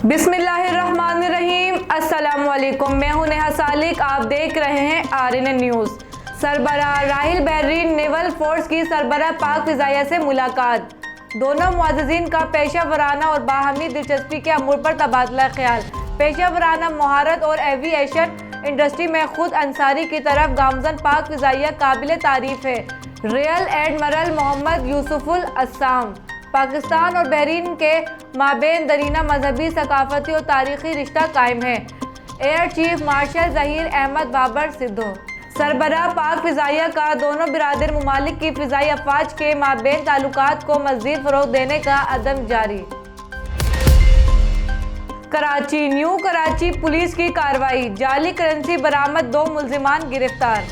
बिस्मिल्लाहिर्रहमानिर्रहीम। अस्सलामुअलैकुम। मैं हूं नेहा सालिक। आप देख रहे हैं आरएनए न्यूज़। सरबराह राहिल बहरीन नेवल फोर्स की सरबराह पाक फिजाइया से मुलाकात। दोनों मुअज़्ज़िज़ीन का पेशा वराना और बाहमी दिलचस्पी के अमूर पर तबादला ख्याल। पेशा वराना महारत और एविएशन इंडस्ट्री में खुद अंसारी की तरफ गामजन पाक फिजाइया काबिल तारीफ है। Rear admiral Mohammad Yusuful Asam. Pakistan और बहरीन के माबेन दरीना मजहबी, सकाफती और तारीखी रिश्ता कायम है। Air chief marshal Zaheer Ahmed Babar Sidhu. सरबराह पाक फिजाइया का दोनों बिरादर ममालिक की फिजाई अफवाज के माबेन ताल्लुकात को मज़ीद फ़रोग़ देने का अदम जारी। कराची न्यू कराची पुलिस की कार्रवाई। जाली करेंसी बरामद, 2 मुल्ज़िमान गिरफ्तार।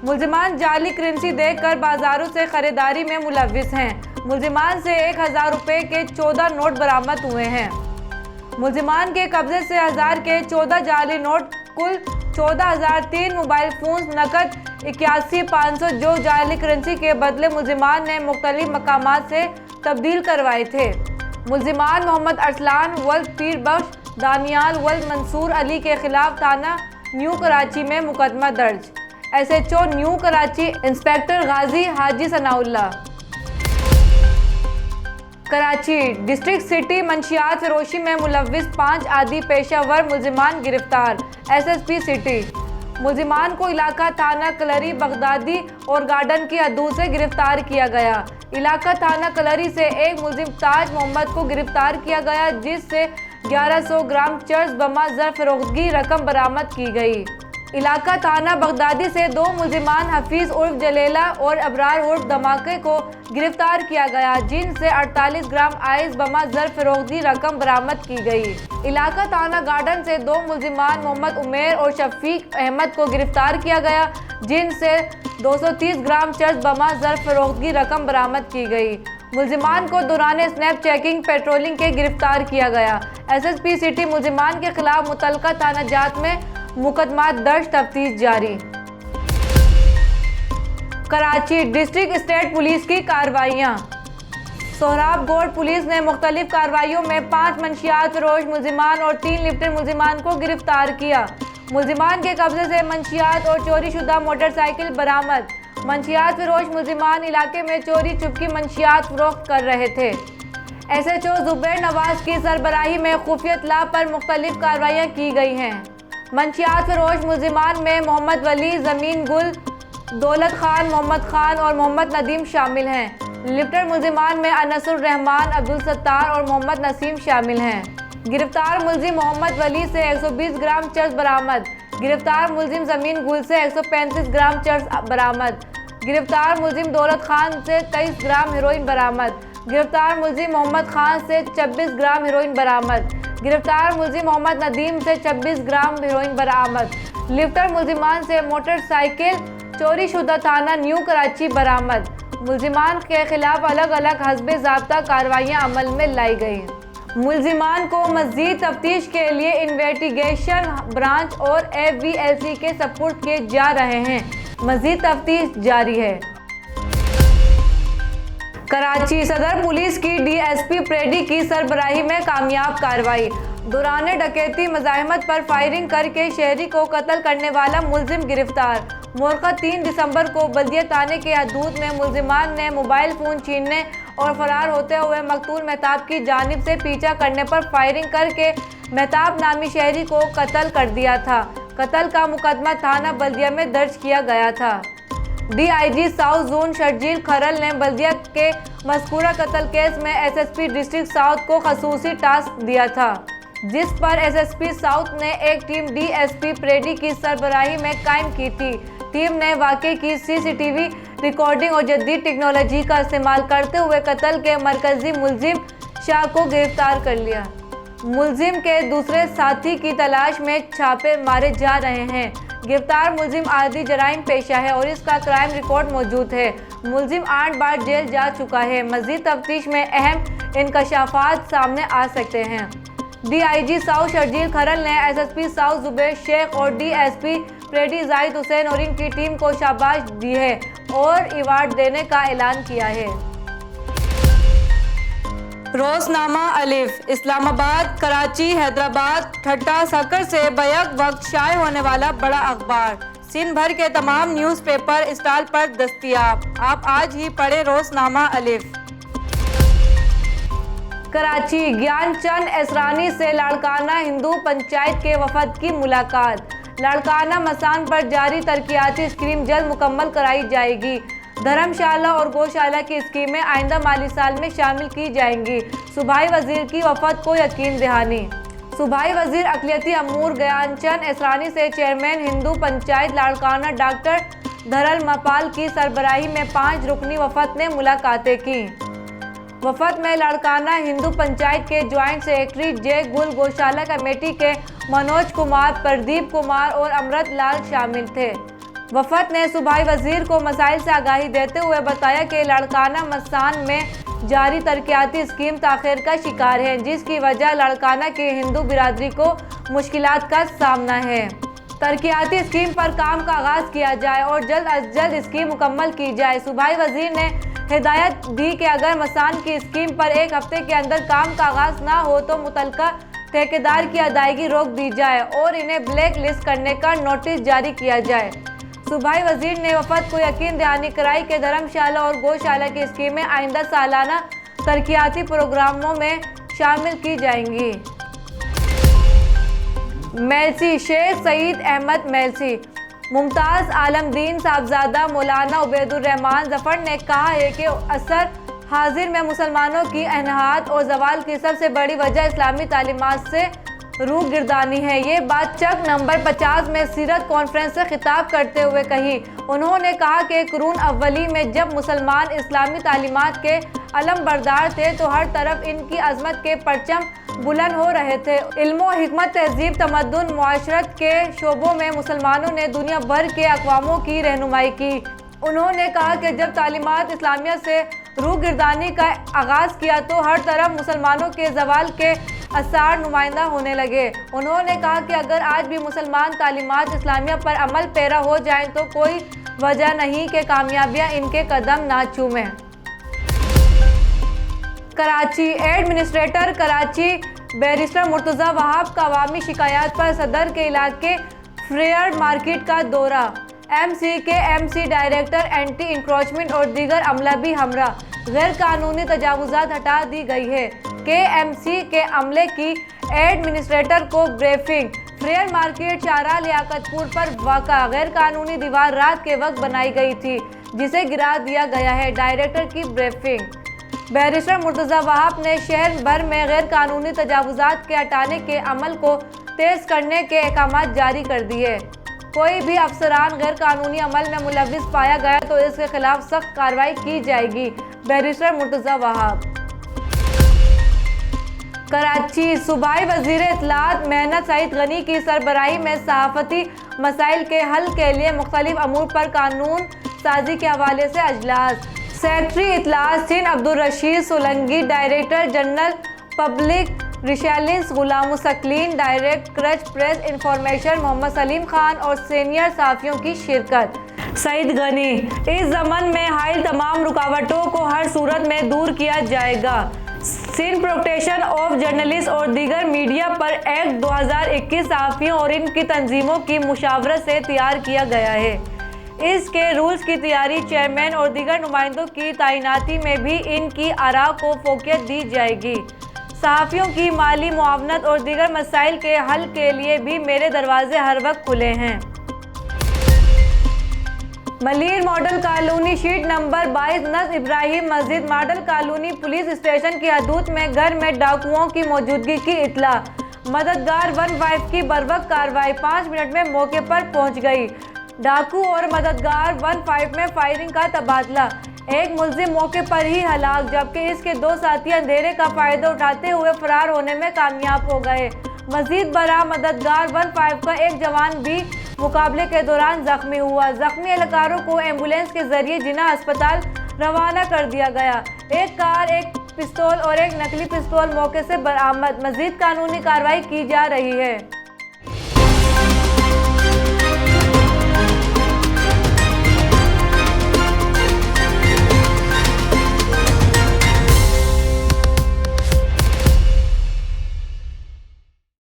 मुल्ज़िमान जाली करेंसी देकर बाजारों से खरीदारी में मुलव्विस हैं। मुल्ज़िमान से 1000 रुपये के 14 नोट बरामद हुए हैं। मुल्ज़िमान के कब्जे से 1000 के 14 जाली नोट, कुल 14,003 मोबाइल फ़ोन, नकद 81,500 जो जाली करेंसी के बदले मुल्ज़िमान ने मुख्तलिफ मकामात से तब्दील करवाए थे। मुल्ज़िमान मोहम्मद अरसलान वल्द पीर बख्श दानियाल वल्द मंसूर अली के खिलाफ थाना न्यू कराची में मुकदमा दर्ज। SHO न्यू कराची इंस्पेक्टर गाजी हाजी सनाउल्लाह। कराची डिस्ट्रिक्ट सिटी मंशियात फरोशी में मुलव्विस 5 आदि पेशावर मुल्ज़िमान गिरफ्तार। SSP city. मुल्ज़िमान को इलाका थाना कलरी, बगदादी और गार्डन की हदूद से गिरफ्तार किया गया। इलाका थाना कलरी से एक मुल्ज़िम ताज मोहम्मद को गिरफ्तार किया गया, जिससे 1100 ग्राम चर्स बमा ज़र फरोख्तगी रकम बरामद की गई। इलाका थाना बगदादी से 2 मुल्ज़िमान हफीज़ उर्फ जलेला और अबरार उर्फ धमाके को गिरफ्तार किया गया, जिनसे 48 ग्राम आइस बमा ज़र फरोख्तगी रकम बरामद की गई। इलाका थाना गार्डन से 2 मुल्ज़िमान मोहम्मद उमेर और शफीक अहमद को गिरफ्तार किया गया, जिनसे 230 ग्राम चर्स बमा ज़र फरोख्तगी रकम बरामद की गई। मुल्ज़िमान को दौरान स्नैप चेकिंग पेट्रोलिंग के गिरफ्तार किया गया। SSP सिटी मुल्ज़िमान के खिलाफ मुतल्लका थाना जात में मुकदमा दर्ज, तफ्तीश जारी। कराची डिस्ट्रिक्ट स्टेट पुलिस की कार्रवाइयाँ। सोहराबगोड़ पुलिस ने मुख्तलिफ कार्रवाइयों में 5 मंशियात फरोश मुल्ज़िमान और 3 लिफ्टर मुल्ज़िमान को गिरफ्तार किया। मुल्ज़िमान के कब्जे से मंशियात और चोरी शुदा मोटरसाइकिल बरामद। मंशियात फरोश मुल्ज़िमान इलाके में चोरी चुपकी मंशियात फरोख्त कर रहे थे। SHO ज़ुबैर नवाज की सरबराही में खुफिया इत्तला पर मुख्तलिफ कार्रवाइयाँ की गई हैं। मंशियात फरोश मुल्ज़िमान में मोहम्मद वली, ज़मीन गुल, दौलत खान, मोहम्मद खान और मोहम्मद नदीम शामिल हैं। लिफ्टर मुल्ज़िमान में अनसुर रहमान, अब्दुल सत्तार और मोहम्मद नसीम शामिल हैं। गिरफ्तार मुल्ज़िम मोहम्मद वली से 120 ग्राम चर्स बरामद। गिरफ्तार मुल्ज़िम ज़मीन गुल से 135 ग्राम चर्स बरामद। गिरफ्तार मुल्ज़िम दौलत खान से 23 ग्राम हेरोइन बरामद। गिरफ्तार मुल्ज़िम मोहम्मद खान से 26 ग्राम हेरोइन बरामद। गिरफ्तार मुल्ज़िम मोहम्मद नदीम से 26 ग्राम हेरोइन बरामद। लिफ्टर मुल्ज़िमान से मोटरसाइकिल चोरी शुदा थाना न्यू कराची बरामद। मुल्ज़िमान के खिलाफ अलग अलग हस्बे ज़ाब्ता कार्रवाइयाँ अमल में लाई गई। मुल्ज़िमान को मज़ीद तफ्तीश के लिए इन्वेस्टिगेशन ब्रांच और FVLC के सपुर्द किए जा रहे हैं। मज़ीद तफ्तीश जारी है। कराची सदर पुलिस की DSP प्रेडी की सरबराही में कामयाब कार्रवाई। दौरान डकैती मज़ाहमत पर फायरिंग करके शहरी को कत्ल करने वाला मुल्ज़िम गिरफ्तार। मोरखा 3 दिसंबर को बल्दिया थाने के हदूद में मुल्ज़िमान ने मोबाइल फ़ोन छीनने और फरार होते हुए मकतूल महताब की जानिब से पीछा करने पर फायरिंग करके महताब नामी शहरी को कत्ल कर दिया था। कत्ल का मुकदमा थाना बल्दिया में दर्ज किया गया था। DIG साउथ जोन शर्जील खरल ने बल्दिया के मज़कूरा कत्ल केस में SSP डिस्ट्रिक्ट साउथ को खसूसी टास्क दिया था, जिस पर SSP साउथ ने एक टीम DSP प्रेडी की सरबराही में कायम की थी। टीम ने वाक़े की CCTV रिकॉर्डिंग और जदीद टेक्नोलॉजी का इस्तेमाल करते हुए कत्ल के मरकजी मुल्ज़िम शाह को गिरफ्तार कर लिया। मुल्ज़िम के दूसरे साथी की तलाश में छापे मारे जा रहे हैं। गिरफ्तार मुल्ज़िम आदि जराइम पेशा है और इसका क्राइम रिकॉर्ड मौजूद है। मुल्ज़िम 8 बार जेल जा चुका है। मज़ीद तफ्तीश में अहम इंकशाफात सामने आ सकते हैं। DIG साउथ शर्जील खरल ने SSP साउथ ज़ुबैर शेख और DSP प्रेडी जाहिद हुसैन और इनकी टीम को शाबाश दी है और अवार्ड देने का ऐलान किया है। रोज़नामा अलिफ इस्लामाबाद, कराची, हैदराबाद, ठट्टा, सक्कर से बैक वक्त शाये होने वाला बड़ा अखबार सिंध भर के तमाम न्यूज़पेपर स्टॉल पर दस्तयाब। आप आज ही पढ़े रोज़नामा अलिफ। कराची, ज्ञानचंद एसरानी से लाड़काना हिंदू पंचायत के वफद की मुलाकात। लाड़काना मसान पर जारी तरक्याती स्कीम जल्द मुकम्मल कराई जाएगी। धर्मशाला और गौशाला की स्कीमें आइंदा माली साल में शामिल की जाएंगी। सूबाई वजीर की वफद को यकीन दहानी। सूबाई वजीर अक़लियती अमूर ज्ञानचंद एसरानी से चेयरमैन हिंदू पंचायत लाड़काना डॉक्टर धरल मपाल की सरबराही में 5 रुकनी वफद ने मुलाकातें की। वफद में लाड़काना हिंदू पंचायत के ज्वाइंट सेक्रेटरी जे गुल, गौशाला कमेटी के मनोज कुमार, प्रदीप कुमार और अमृत लाल शामिल थे। वफद ने सूबाई वजीर को मसाइल से आगाही देते हुए बताया कि लाड़काना मसान में जारी तरक्याती स्कीम ताख़ीर का शिकार है, जिसकी वजह लाड़काना की हिंदू बिरादरी को मुश्किलात का सामना है। तरक्याती स्कीम पर काम का आगाज़ किया जाए और जल्द अज जल्द स्कीम मुकम्मल की जाए। सूबाई वजीर ने हिदायत दी कि अगर मसान की स्कीम पर 1 हफ्ते के अंदर काम का आगाज़ ना हो तो मुतलका ठेकेदार की अदायगी रोक दी जाए और इन्हें ब्लैक लिस्ट करने का नोटिस जारी किया जाए। सूबाई वजीर ने वफद को यकीन दहानी कराई कि धर्मशाला और गौशाला की स्कीमें आइंदा सालाना तरक्याती प्रोग्रामों में शामिल की जाएंगी। मेलसी, शेख सईद अहमद मेलसी, मुमताज़ आलमदीन साहबजादा मौलाना उबैदुर्रहमान जफर ने कहा है कि असर हाजिर में मुसलमानों की अहनाहत और जवाल की सबसे बड़ी वजह इस्लामी तालीमात से रूह गिरदानी है। ये बात चक नंबर 50 में सीरत कॉन्फ्रेंस से खिताब करते हुए कही। उन्होंने कहा कि कुरून अव्वली में जब मुसलमान इस्लामी तालीमात के अलमबरदार थे तो हर तरफ इनकी अजमत के परचम बुलंद हो रहे थे। इल्मो हिकमत, तहजीब, तमद्दुन, मुआशरत के शोबों में मुसलमानों ने दुनिया भर के अक़वामों की रहनुमाई की। उन्होंने कहा कि जब तालीमात इस्लामिया से रूह गिरदानी का आगाज़ किया तो हर तरफ मुसलमानों के जवाल के आसार नुमाइंदा होने लगे। उन्होंने कहा कि अगर आज भी मुसलमान तालीमात इस्लामिया पर अमल पैरा हो जाएं तो कोई वजह नहीं कि कामयाबियाँ इनके कदम ना चूमें। कराची, एडमिनिस्ट्रेटर कराची बैरिस्टर मुर्तज़ा वहाब का अवामी शिकायत पर सदर के इलाके फ्रेयर मार्केट का दौरा। MC के MC डायरेक्टर एंटी इंक्रोचमेंट और दीगर अमला भी हमरा। गैर कानूनी तजावुज़ात हटा दी गई है। KMC के अमले की एडमिनिस्ट्रेटर को ब्रीफिंग। फ्रेयर मार्केट शाहराह लियाकतपुर पर वाक़ा गैर कानूनी दीवार रात के वक्त बनाई गई थी, जिसे गिरा दिया गया है। डायरेक्टर की ब्रीफिंग। बैरिस्टर मुर्तज़ा वहाब ने शहर भर में गैर कानूनी तजावुज़ात के हटाने के अमल को तेज़ करने के अहकाम जारी कर दिए। कोई भी अफसरान गैर कानूनी अमल में मुलव्विस पाया गया तो इसके खिलाफ सख्त कार्रवाई की जाएगी। बैरिस्टर मुर्तज़ा वहाब। कराची, सूबाई वज़ीर इत्तलात मेहनत सईद गनी की सरबराही में सहाफ़ती मसाइल के हल के लिए मुख्तलिफ अमूर पर कानून साजी के हवाले से अजलास। सेक्रेटरी इत्तलात Sindh Abdul Rashid Solanki, director general public relations Ghulam Mustaqeem, director press information Mohammad Saleem Khan और सीनियर सहाफ़ियों की शिरकत। सईद गनी, इस ज़मन में हाइल तमाम रुकावटों को हर सूरत में दूर किया जाएगा। सिंध प्रोटेक्शन ऑफ जर्नलिस्ट और दीगर मीडिया पर एक्ट 2021 सहाफ़ियों और इनकी तंजीमों की मुशावरत से तैयार किया गया है। इसके रूल्स की तैयारी, चेयरमैन और दीगर नुमाइंदों की तैनाती में भी इनकी आरा को फोकियत दी जाएगी। सहाफ़ियों की माली मुआवनत और दीगर मसाइल के हल के लिए भी मेरे दरवाजे हर वक्त खुले हैं। Malir model colony sheet number 22 नज़ इब्राहिम मस्जिद मॉडल कॉलोनी पुलिस स्टेशन की हदूद में घर में डाकुओं की मौजूदगी की इत्तला। मददगार 15 की बरवक्त कार्रवाई 5 मिनट में मौके पर पहुंच गई। डाकू और मददगार 15 में फायरिंग का तबादला। एक मुलजिम मौके पर ही हलाक, जबकि इसके 2 साथी अंधेरे का फायदा उठाते हुए फरार होने में कामयाब हो गए। मजीद बरा मददगार 15 का एक जवान भी मुकाबले के दौरान जख्मी हुआ। जख्मी एहलकारों को एम्बुलेंस के जरिए जिना अस्पताल रवाना कर दिया गया। एक कार, एक पिस्तौल और एक नकली पिस्तौल मौके से बरामद। मजीद कानूनी कार्रवाई की जा रही है।